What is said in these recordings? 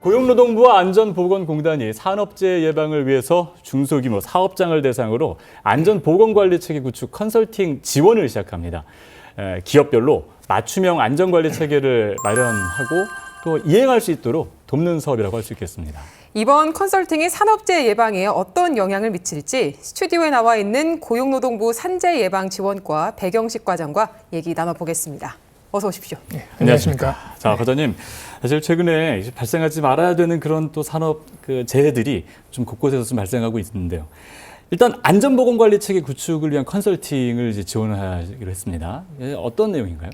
고용노동부와 안전보건공단이 산업재해 예방을 위해서 중소규모 사업장을 대상으로 안전보건관리체계 구축 컨설팅 지원을 시작합니다. 기업별로 맞춤형 안전관리 체계를 마련하고 또 이행할 수 있도록 돕는 사업이라고 할 수 있겠습니다. 이번 컨설팅이 산업재해 예방에 어떤 영향을 미칠지 스튜디오에 나와 있는 고용노동부 산재예방지원과 배경식 과장과 얘기 나눠보겠습니다. 어서 오십시오. 네, 안녕하십니까. 자, 과장님. 사실 최근에 발생하지 말아야 되는 그런 또 산업 재해들이 좀 곳곳에서 좀 발생하고 있는데요. 일단 안전보건관리 체계 구축을 위한 컨설팅을 이제 지원하기로 했습니다. 어떤 내용인가요?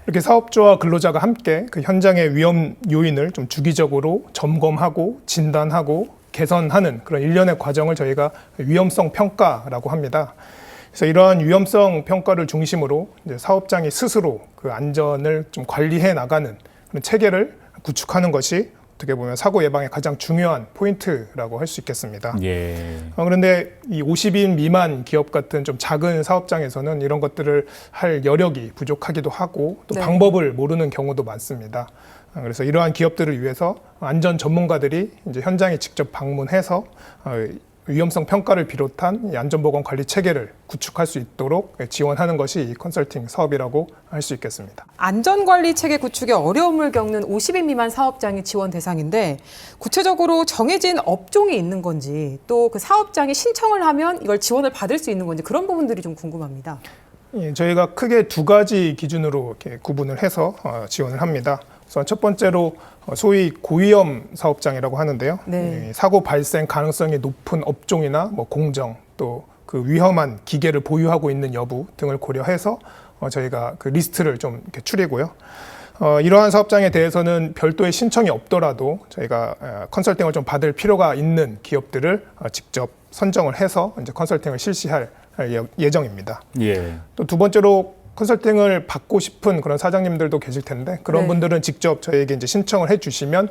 이렇게 사업주와 근로자가 함께 그 현장의 위험 요인을 좀 주기적으로 점검하고 진단하고 개선하는 그런 일련의 과정을 저희가 위험성 평가라고 합니다. 그래서 이러한 위험성 평가를 중심으로 이제 사업장이 스스로 그 안전을 좀 관리해 나가는 그런 체계를 구축하는 것이 어떻게 보면 사고 예방의 가장 중요한 포인트라고 할 수 있겠습니다. 예. 그런데 이 50인 미만 기업 같은 좀 작은 사업장에서는 이런 것들을 할 여력이 부족하기도 하고 또 방법을 모르는 경우도 많습니다. 그래서 이러한 기업들을 위해서 안전 전문가들이 이제 현장에 직접 방문해서 위험성 평가를 비롯한 이 안전보건 관리 체계를 구축할 수 있도록 지원하는 것이 이 컨설팅 사업이라고 할 수 있겠습니다. 안전관리 체계 구축에 어려움을 겪는 50인 미만 사업장이 지원 대상인데 구체적으로 정해진 업종이 있는 건지 또 그 사업장이 신청을 하면 이걸 지원을 받을 수 있는 건지 그런 부분들이 좀 궁금합니다. 예, 저희가 크게 두 가지 기준으로 이렇게 구분을 해서 지원을 합니다. 우선 첫 번째로 소위 고위험 사업장이라고 하는데요. 네. 사고 발생 가능성이 높은 업종이나 뭐 공정 또 그 위험한 기계를 보유하고 있는 여부 등을 고려해서 저희가 그 리스트를 좀 이렇게 추리고요. 이러한 사업장에 대해서는 별도의 신청이 없더라도 저희가 컨설팅을 좀 받을 필요가 있는 기업들을 직접 선정을 해서 이제 컨설팅을 실시할 예정입니다. 예. 또 두 번째로 컨설팅을 받고 싶은 그런 사장님들도 계실 텐데 그런 분들은 직접 저희에게 이제 신청을 해주시면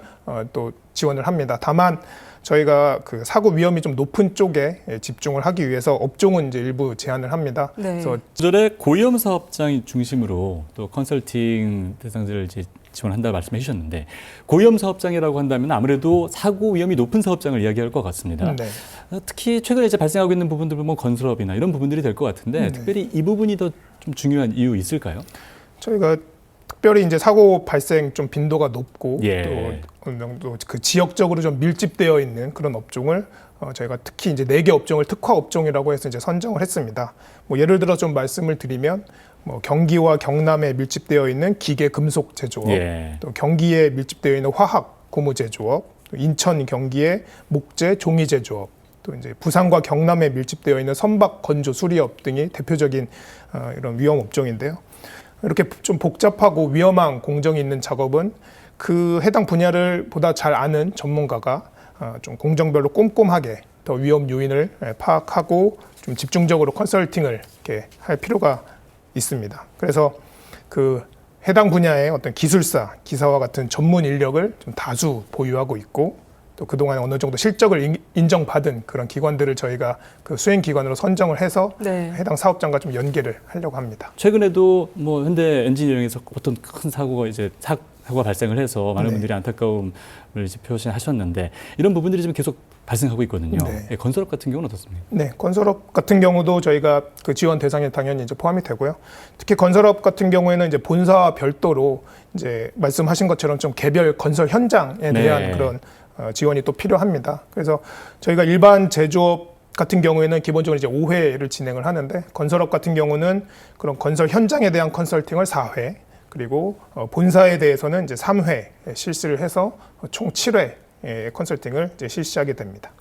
또 지원을 합니다. 다만 저희가 그 사고 위험이 좀 높은 쪽에 집중을 하기 위해서 업종은 이제 일부 제한을 합니다. 그래서 기존에 고위험 사업장 중심으로 또 컨설팅 대상자를 이제 지원한다 말씀해 주셨는데 고위험 사업장이라고 한다면 아무래도 사고 위험이 높은 사업장을 이야기할 것 같습니다. 네. 특히 최근에 이제 발생하고 있는 부분들 보면 건설업이나 이런 부분들이 될 것 같은데 특별히 이 부분이 더 좀 중요한 이유 있을까요? 저희가 특별히 이제 사고 발생 좀 빈도가 높고 또 어느 정도 그 지역적으로 좀 밀집되어 있는 그런 업종을 저희가 특히 이제 4개 업종을 특화 업종이라고 해서 이제 선정을 했습니다. 뭐 예를 들어 좀 말씀을 드리면 뭐 경기와 경남에 밀집되어 있는 기계 금속 제조업, 또 경기에 밀집되어 있는 화학 고무 제조업, 또 인천 경기에 목재 종이 제조업, 또 이제 부산과 경남에 밀집되어 있는 선박 건조 수리업 등이 대표적인 이런 위험 업종인데요. 이렇게 좀 복잡하고 위험한 공정이 있는 작업은 그 해당 분야를 보다 잘 아는 전문가가 좀 공정별로 꼼꼼하게 더 위험 요인을 파악하고 좀 집중적으로 컨설팅을 이렇게 할 필요가 있습니다. 그래서 그 해당 분야의 어떤 기술사, 기사와 같은 전문 인력을 좀 다수 보유하고 있고 또 그동안 어느 정도 실적을 인정받은 그런 기관들을 저희가 그 수행기관으로 선정을 해서 해당 사업장과 좀 연계를 하려고 합니다. 최근에도 뭐 현대 엔지니어링에서 어떤 큰 사고가 이제 사고가 발생을 해서 많은 분들이 안타까움을 이제 표시하셨는데 이런 부분들이 좀 계속 발생하고 있거든요. 건설업 같은 경우는 어떻습니까? 네, 건설업 같은 경우도 저희가 그 지원 대상에 당연히 이제 포함이 되고요. 특히 건설업 같은 경우에는 이제 본사와 별도로 이제 말씀하신 것처럼 좀 개별 건설 현장에 대한 그런 지원이 또 필요합니다. 그래서 저희가 일반 제조업 같은 경우에는 기본적으로 이제 5회를 진행을 하는데 건설업 같은 경우는 그런 건설 현장에 대한 컨설팅을 4회 그리고 본사에 대해서는 이제 3회 실시를 해서 총 7회 컨설팅을 이제 실시하게 됩니다.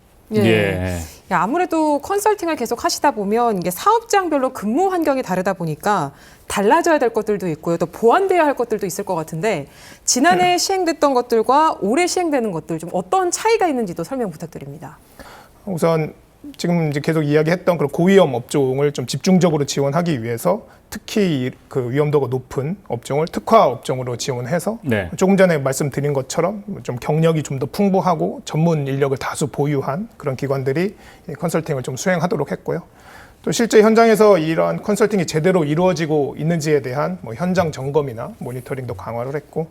아무래도 컨설팅을 계속 하시다 보면 이게 사업장별로 근무 환경이 다르다 보니까 달라져야 될 것들도 있고요. 또 보완돼야 할 것들도 있을 것 같은데 지난해 시행됐던 것들과 올해 시행되는 것들 좀 어떤 차이가 있는지도 설명 부탁드립니다. 우선 지금 이제 계속 이야기했던 그런 고위험 업종을 좀 집중적으로 지원하기 위해서 특히 그 위험도가 높은 업종을 특화 업종으로 지원해서 조금 전에 말씀드린 것처럼 좀 경력이 좀 더 풍부하고 전문 인력을 다수 보유한 그런 기관들이 컨설팅을 좀 수행하도록 했고요. 또 실제 현장에서 이러한 컨설팅이 제대로 이루어지고 있는지에 대한 뭐 현장 점검이나 모니터링도 강화를 했고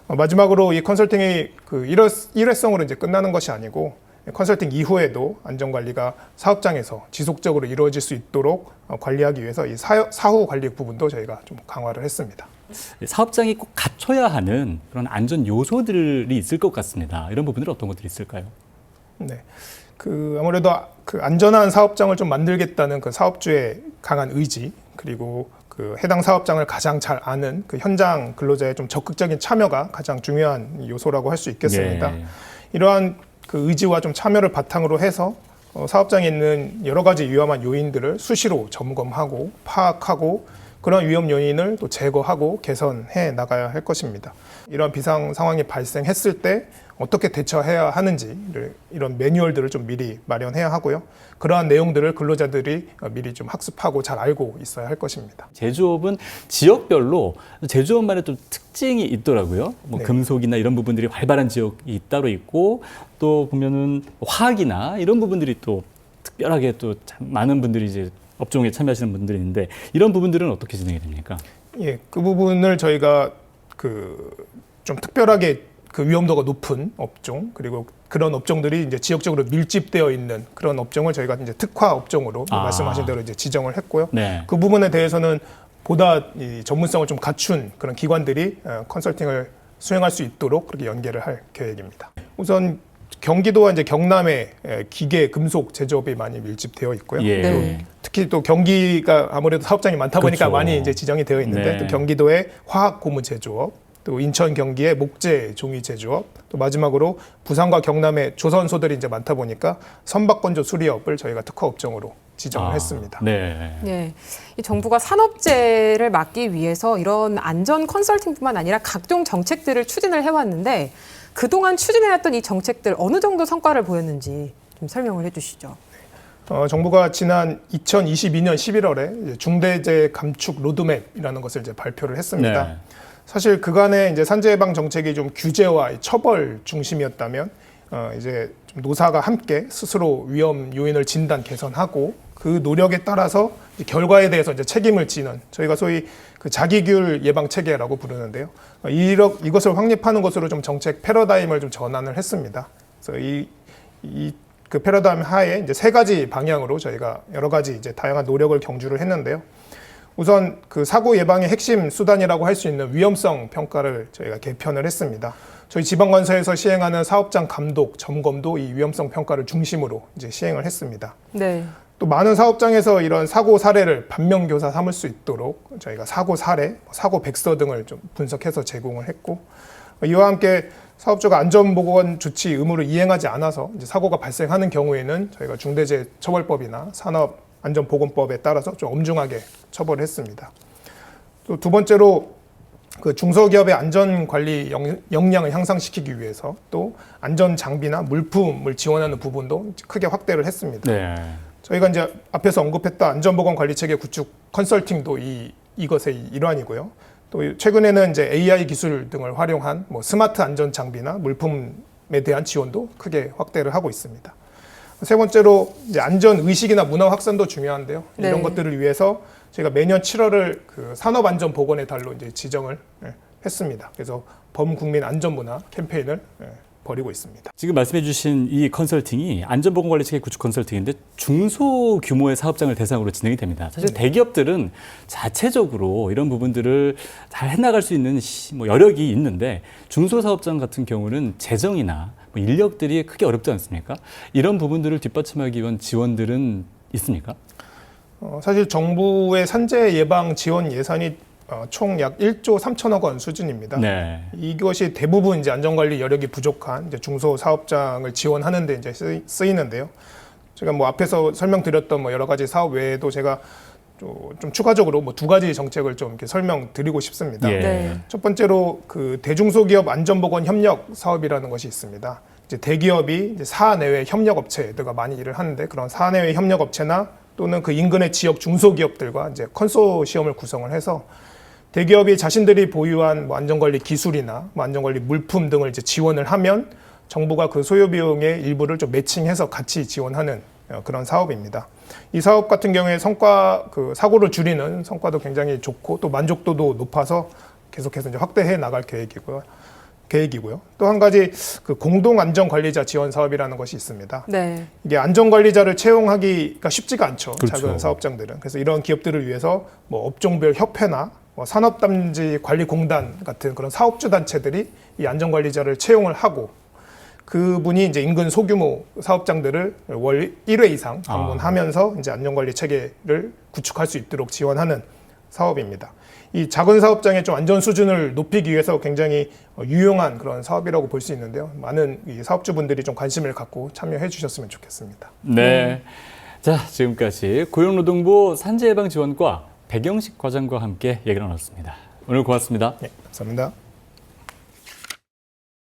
마지막으로 이 컨설팅이 그 일회성으로 이제 끝나는 것이 아니고 컨설팅 이후에도 안전관리가 사업장에서 지속적으로 이루어질 수 있도록 관리하기 위해서 이 사후 관리 부분도 저희가 좀 강화를 했습니다. 사업장이 꼭 갖춰야 하는 그런 안전 요소들이 있을 것 같습니다. 이런 부분들은 어떤 것들이 있을까요? 네. 아무래도 그 안전한 사업장을 좀 만들겠다는 그 사업주의 강한 의지, 그리고 그 해당 사업장을 가장 잘 아는 그 현장 근로자의 좀 적극적인 참여가 가장 중요한 요소라고 할 수 있겠습니다. 예. 이러한 그 의지와 좀 참여를 바탕으로 해서 사업장에 있는 여러 가지 위험한 요인들을 수시로 점검하고 파악하고 그런 위험 요인을 또 제거하고 개선해 나가야 할 것입니다. 이런 비상 상황이 발생했을 때 어떻게 대처해야 하는지를 이런 매뉴얼들을 좀 미리 마련해야 하고요. 그러한 내용들을 근로자들이 미리 좀 학습하고 잘 알고 있어야 할 것입니다. 제조업은 지역별로 제조업만의 좀 특징이 있더라고요. 뭐 네. 금속이나 이런 부분들이 활발한 지역이 따로 있고 또 보면은 화학이나 이런 부분들이 또 특별하게 또 참 많은 분들이 이제 업종에 참여하시는 분들이 있는데 이런 부분들은 어떻게 진행이 됩니까? 예, 그 부분을 저희가 좀 특별하게 그 위험도가 높은 업종, 그리고 그런 업종들이 이제 지역적으로 밀집되어 있는 그런 업종을 저희가 이제 특화 업종으로 말씀하신 대로 이제 지정을 했고요. 네. 그 부분에 대해서는 보다 이 전문성을 좀 갖춘 그런 기관들이 컨설팅을 수행할 수 있도록 그렇게 연계를 할 계획입니다. 우선 경기도와 이제 경남에 기계, 금속 제조업이 많이 밀집되어 있고요. 예. 네. 특히 또 경기가 아무래도 사업장이 많다 보니까 그렇죠. 많이 이제 지정이 되어 있는데 네. 또 경기도의 화학 고무 제조업, 또 인천 경기의 목재 종이 제조업, 또 마지막으로 부산과 경남의 조선소들이 이제 많다 보니까 선박건조 수리업을 저희가 특화 업종으로 지정을 했습니다. 네. 네, 이 정부가 산업재해를 막기 위해서 이런 안전 컨설팅뿐만 아니라 각종 정책들을 추진을 해왔는데 그동안 추진해왔던 이 정책들 어느 정도 성과를 보였는지 좀 설명을 해주시죠. 정부가 지난 2022년 11월에 중대재해 감축 로드맵이라는 것을 이제 발표를 했습니다. 네. 사실 그간의 이제 산재 예방 정책이 좀 규제와 처벌 중심이었다면 이제 좀 노사가 함께 스스로 위험 요인을 진단 개선하고 그 노력에 따라서 결과에 대해서 이제 책임을 지는 저희가 소위 그 자기규율 예방 체계라고 부르는데요. 이것을 확립하는 것으로 좀 정책 패러다임을 좀 전환을 했습니다. 그래서 그 패러다임 하에 이제 세 가지 방향으로 저희가 여러 가지 이제 다양한 노력을 경주를 했는데요. 우선 그 사고 예방의 핵심 수단이라고 할 수 있는 위험성 평가를 저희가 개편을 했습니다. 저희 지방건설에서 시행하는 사업장 감독, 점검도 이 위험성 평가를 중심으로 이제 시행을 했습니다. 네. 또 많은 사업장에서 이런 사고 사례를 반면교사 삼을 수 있도록 저희가 사고 사례, 사고 백서 등을 좀 분석해서 제공을 했고 이와 함께 사업주가 안전보건 조치 의무를 이행하지 않아서 이제 사고가 발생하는 경우에는 저희가 중대재해처벌법이나 산업안전보건법에 따라서 좀 엄중하게 처벌을 했습니다. 또 두 번째로 그 중소기업의 안전관리 역량을 향상시키기 위해서 또 안전장비나 물품을 지원하는 부분도 크게 확대를 했습니다. 네. 저희가 이제 앞에서 언급했던 안전보건관리체계 구축 컨설팅도 이것의 일환이고요. 또 최근에는 이제 AI 기술 등을 활용한 뭐 스마트 안전 장비나 물품에 대한 지원도 크게 확대를 하고 있습니다. 세 번째로 이제 안전 의식이나 문화 확산도 중요한데요. 네. 이런 것들을 위해서 저희가 매년 7월을 그 산업안전보건의 달로 이제 지정을 했습니다. 그래서 범국민 안전문화 캠페인을 벌이고 있습니다. 지금 말씀해주신 이 컨설팅이 안전보건관리체계 구축 컨설팅인데 중소규모의 사업장을 대상으로 진행이 됩니다. 사실 대기업들은 자체적으로 이런 부분들을 잘 해나갈 수 있는 뭐 여력이 있는데 중소사업장 같은 경우는 재정이나 뭐 인력들이 크게 어렵지 않습니까? 이런 부분들을 뒷받침하기 위한 지원들은 있습니까? 사실 정부의 산재 예방 지원 예산이 총 약 1조 3천억 원 수준입니다. 네. 이것이 대부분 이제 안전관리 여력이 부족한 이제 중소사업장을 지원하는 데 이제 쓰이는데요. 제가 뭐 앞에서 설명드렸던 뭐 여러 가지 사업 외에도 제가 좀 추가적으로 뭐 두 가지 정책을 좀 이렇게 설명드리고 싶습니다. 예. 네. 첫 번째로 그 대중소기업 안전보건 협력 사업이라는 것이 있습니다. 이제 대기업이 이제 사내외 협력업체들과 많이 일을 하는데 그런 사내외 협력업체나 또는 그 인근의 지역 중소기업들과 이제 컨소시엄을 구성을 해서 대기업이 자신들이 보유한 뭐 안전관리 기술이나 뭐 안전관리 물품 등을 이제 지원을 하면 정부가 그 소요 비용의 일부를 좀 매칭해서 같이 지원하는 그런 사업입니다. 이 사업 같은 경우에 그 사고를 줄이는 성과도 굉장히 좋고 또 만족도도 높아서 계속해서 이제 확대해 나갈 계획이고요. 계획이고요. 또 한 가지 그 공동안전관리자 지원 사업이라는 것이 있습니다. 네. 이게 안전관리자를 채용하기가 쉽지가 않죠. 그렇죠. 작은 사업장들은. 그래서 이런 기업들을 위해서 뭐 업종별 협회나 뭐 산업단지관리공단 같은 그런 사업주 단체들이 이 안전관리자를 채용을 하고 그분이 이제 인근 소규모 사업장들을 월 1회 이상 방문하면서 이제 안전관리 체계를 구축할 수 있도록 지원하는 사업입니다. 이 작은 사업장의 좀 안전 수준을 높이기 위해서 굉장히 유용한 그런 사업이라고 볼 수 있는데요. 많은 이 사업주분들이 좀 관심을 갖고 참여해 주셨으면 좋겠습니다. 네. 자, 지금까지 고용노동부 산재예방지원과 백영식 과장과 함께 얘기를 나눴습니다. 오늘 고맙습니다. 네, 감사합니다.